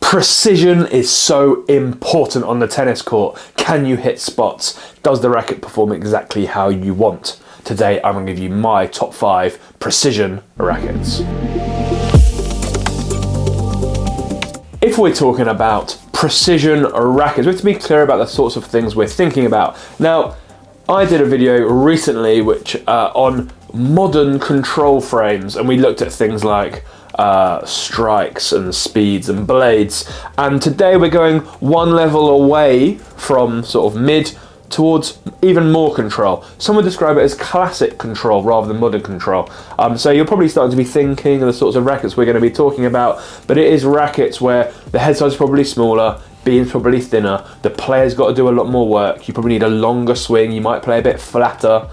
Precision is so important on the tennis court. Can you hit spots? Does the racket perform exactly how you want? Today I'm going to give you my top 5 precision rackets. If we're talking about precision rackets, we have to be clear about the sorts of things we're thinking about. Now, I did a video recently which on modern control frames, and we looked at things like strikes and speeds and blades, and today we're going one level away from sort of mid towards even more control. Some would describe it as classic control rather than modern control. So you're probably starting to be thinking of the sorts of rackets we're going to be talking about, but it is rackets where the head size is probably smaller, beam's probably thinner, the player's got to do a lot more work, you probably need a longer swing, you might play a bit flatter,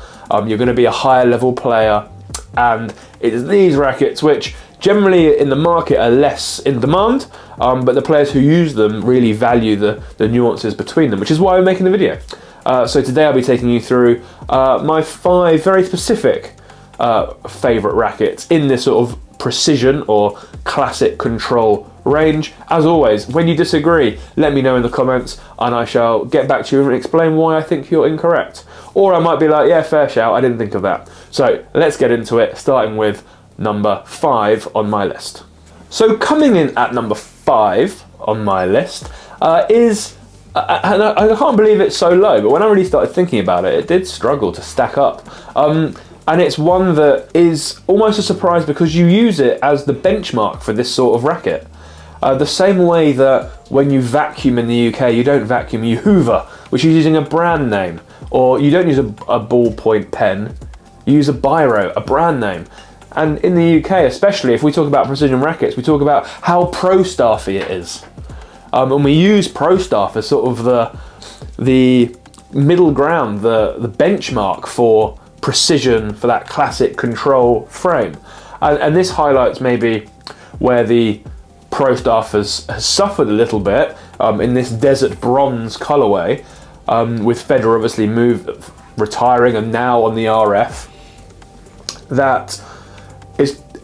you're going to be a higher level player, and it's these rackets which generally in the market are less in demand, but the players who use them really value the nuances between them, which is why I'm making the video. So today I'll be taking you through my 5 very specific favourite rackets in this sort of precision or classic control range. As always, when you disagree, let me know in the comments and I shall get back to you and explain why I think you're incorrect. Or I might be like, yeah, fair shout, I didn't think of that. So let's get into it, starting with number 5 on my list. So coming in at number 5 on my list is, and I can't believe it's so low, but when I really started thinking about it, it did struggle to stack up. And it's one that is almost a surprise because you use it as the benchmark for this sort of racket. The same way that when you vacuum in the UK, you don't vacuum, you hoover, which is using a brand name. Or you don't use a ballpoint pen, you use a biro, a brand name. And in the UK, especially if we talk about precision rackets, we talk about how pro-staffy it is. And we use pro staff as sort of the middle ground, the benchmark for precision for that classic control frame. And this highlights maybe where the pro staff has suffered a little bit in this desert bronze colorway, with Federer obviously retiring and now on the RF, that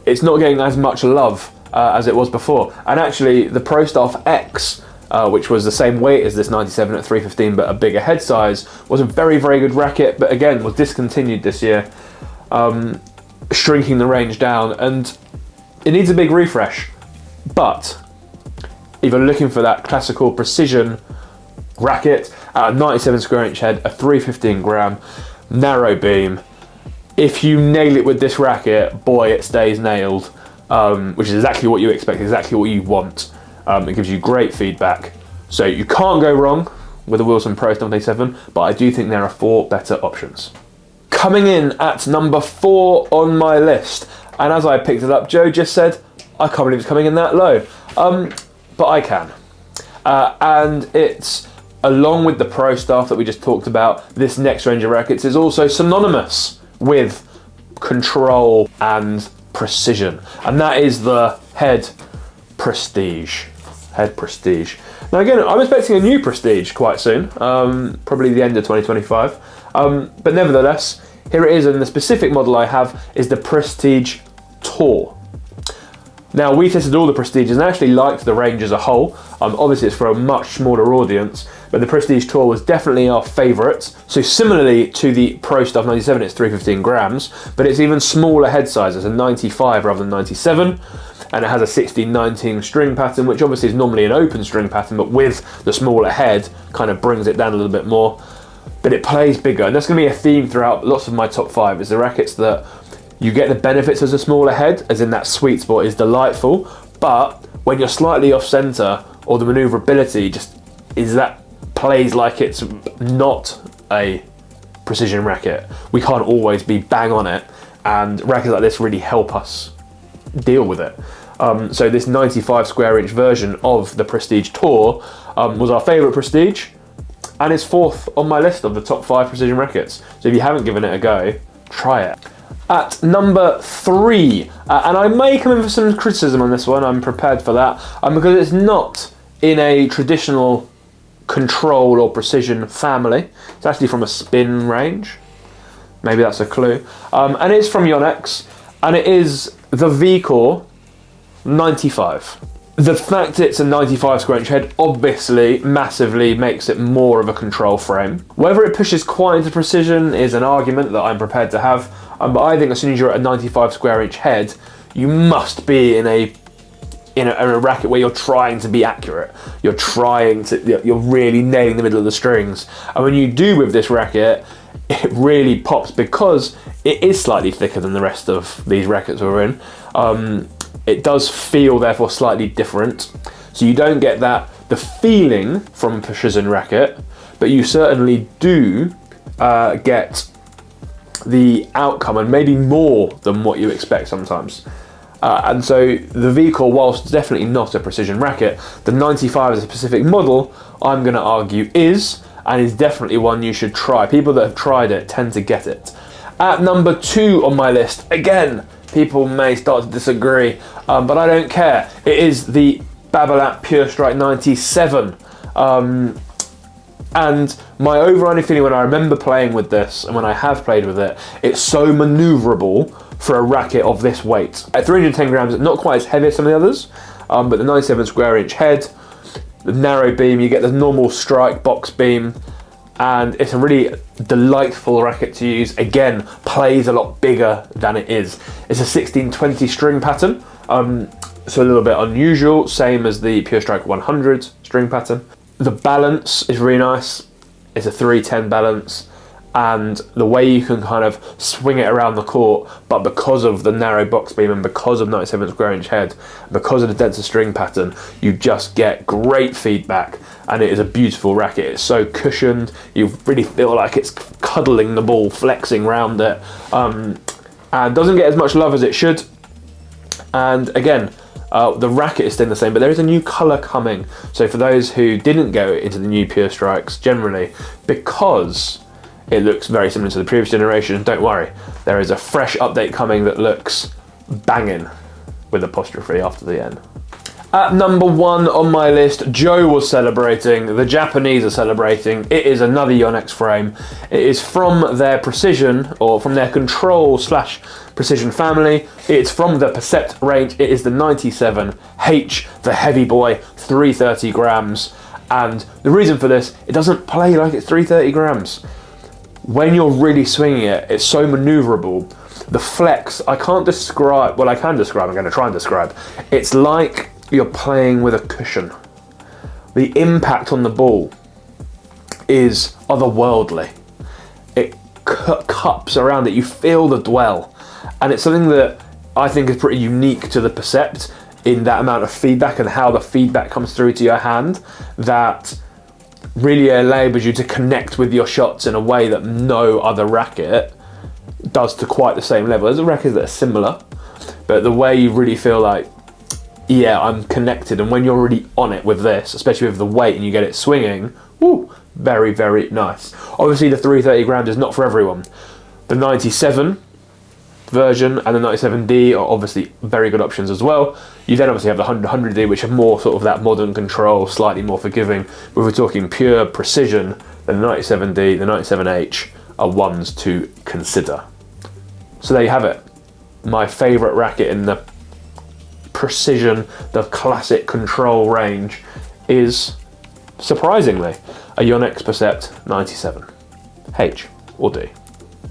it's not getting as much love as it was before. And actually the Pro Staff X, which was the same weight as this 97 at 315 but a bigger head size, was a very, very good racket, but again was discontinued this year, shrinking the range down, and it needs a big refresh. But if you're looking for that classical precision racket at a 97 square inch head, a 315 gram, narrow beam, if you nail it with this racket, boy, it stays nailed, which is exactly what you expect, exactly what you want. It gives you great feedback. So you can't go wrong with a Wilson Pro Staff 97, but I do think there are 4 better options. Coming in at number 4 on my list, and as I picked it up, Joe just said, I can't believe it's coming in that low. But I can. And it's, along with the Pro Staff that we just talked about, this next range of rackets is also synonymous with control and precision, and that is the Head Prestige. Head Prestige. Now again, I'm expecting a new Prestige quite soon, probably the end of 2025, but nevertheless, here it is, and the specific model I have is the Prestige Tour. Now, we tested all the Prestiges and actually liked the range as a whole. Obviously it's for a much smaller audience, but the Prestige Tour was definitely our favourite. So similarly to the Pro Staff 97, it's 315 grams, but it's even smaller head size. It's a 95 rather than 97, and it has a 16-19 string pattern, which obviously is normally an open string pattern, but with the smaller head, kind of brings it down a little bit more. But it plays bigger, and that's going to be a theme throughout lots of my top 5, is the rackets that you get the benefits as a smaller head, as in that sweet spot is delightful, but when you're slightly off centre, or the manoeuvrability just is that plays like it's not a precision racket. We can't always be bang on it, and rackets like this really help us deal with it. So this 95 square inch version of the Prestige Tour was our favourite Prestige, and it's 4th on my list of the top 5 precision rackets. So if you haven't given it a go, try it. At number 3, and I may come in for some criticism on this one, I'm prepared for that, because it's not in a traditional control or precision family. It's actually from a spin range. Maybe that's a clue. And it's from Yonex, and it is the VCore 95. The fact it's a 95 square inch head obviously massively makes it more of a control frame. Whether it pushes quite into precision is an argument that I'm prepared to have, but I think as soon as you're at a 95 square inch head, you must be in a racket where you're trying to be accurate. You're really nailing the middle of the strings. And when you do with this racket, it really pops because it is slightly thicker than the rest of these rackets we're in. It does feel therefore slightly different. So you don't get the feeling from a precision racket, but you certainly do get the outcome, and maybe more than what you expect sometimes. And so the VCore, whilst definitely not a precision racket, the 95 as a specific model, I'm going to argue is definitely one you should try. People that have tried it tend to get it. At number 2 on my list, again, people may start to disagree, but I don't care. It is the Bablap Pure Strike 97. And my overriding feeling when I remember playing with this, and when I have played with it, it's so manoeuvrable for a racket of this weight. At 310 grams, it's not quite as heavy as some of the others, but the 97 square inch head, the narrow beam, you get the normal strike box beam, and it's a really delightful racket to use. Again, plays a lot bigger than it is. It's a 1620 string pattern, so a little bit unusual, same as the Pure Strike 100 string pattern. The balance is really nice. It's a 310 balance, and the way you can kind of swing it around the court, but because of the narrow box beam and because of 97 square inch head, because of the denser string pattern, you just get great feedback, and it is a beautiful racket. It's so cushioned, you really feel like it's cuddling the ball, flexing around it, and doesn't get as much love as it should. And again, the racket is staying the same, but there is a new colour coming. So for those who didn't go into the new Pure Strikes, generally, because it looks very similar to the previous generation, don't worry. There is a fresh update coming that looks banging, with apostrophe after the N. At number 1 on my list, Joe was celebrating, the Japanese are celebrating. It is another Yonex frame. It is from their precision, or from their control / precision family. It's from the Percept range. It is the 97H, the heavy boy, 330 grams. And the reason for this, it doesn't play like it's 330 grams. When you're really swinging it, it's so maneuverable. The flex, I can't describe, well I can describe, I'm going to try and describe. It's like you're playing with a cushion. The impact on the ball is otherworldly. It cups around it, you feel the dwell. And it's something that I think is pretty unique to the Percept in that amount of feedback and how the feedback comes through to your hand, that really enables you to connect with your shots in a way that no other racket does to quite the same level. There's rackets that are similar, but the way you really feel like, yeah, I'm connected, and when you're really on it with this, especially with the weight and you get it swinging, woo, very, very nice. Obviously the 330 grams is not for everyone. The 97 version and the 97D are obviously very good options as well. You then obviously have the 100D, which are more sort of that modern control, slightly more forgiving. If we're talking pure precision, then the 97D, the 97H are ones to consider. So there you have it. My favourite racket in the precision, the classic control range, is surprisingly a Yonex Percept 97H or D.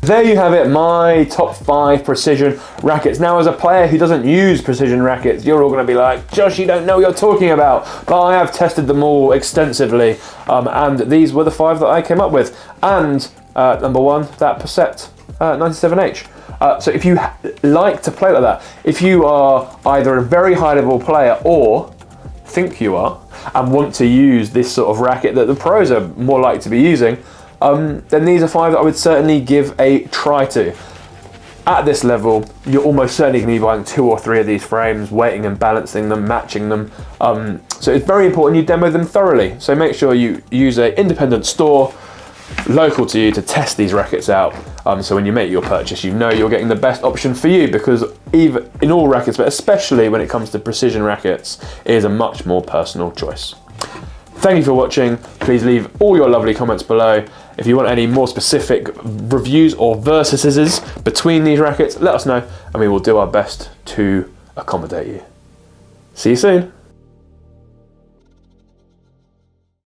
There you have it, my top 5 precision rackets. Now, as a player who doesn't use precision rackets, you're all going to be like, Josh, you don't know what you're talking about. But I have tested them all extensively, and these were the 5 that I came up with. And number 1, that Percept 97H. So if you like to play like that, if you are either a very high level player or think you are, and want to use this sort of racket that the pros are more likely to be using, then these are 5 that I would certainly give a try to. At this level, you're almost certainly going to be buying 2 or 3 of these frames, weighting and balancing them, matching them. So it's very important you demo them thoroughly. So make sure you use an independent store local to you to test these rackets out. So when you make your purchase, you know you're getting the best option for you, because even in all rackets, but especially when it comes to precision rackets, it is a much more personal choice. Thank you for watching. Please leave all your lovely comments below. If you want any more specific reviews or versuses between these rackets, let us know and we will do our best to accommodate you. See you soon.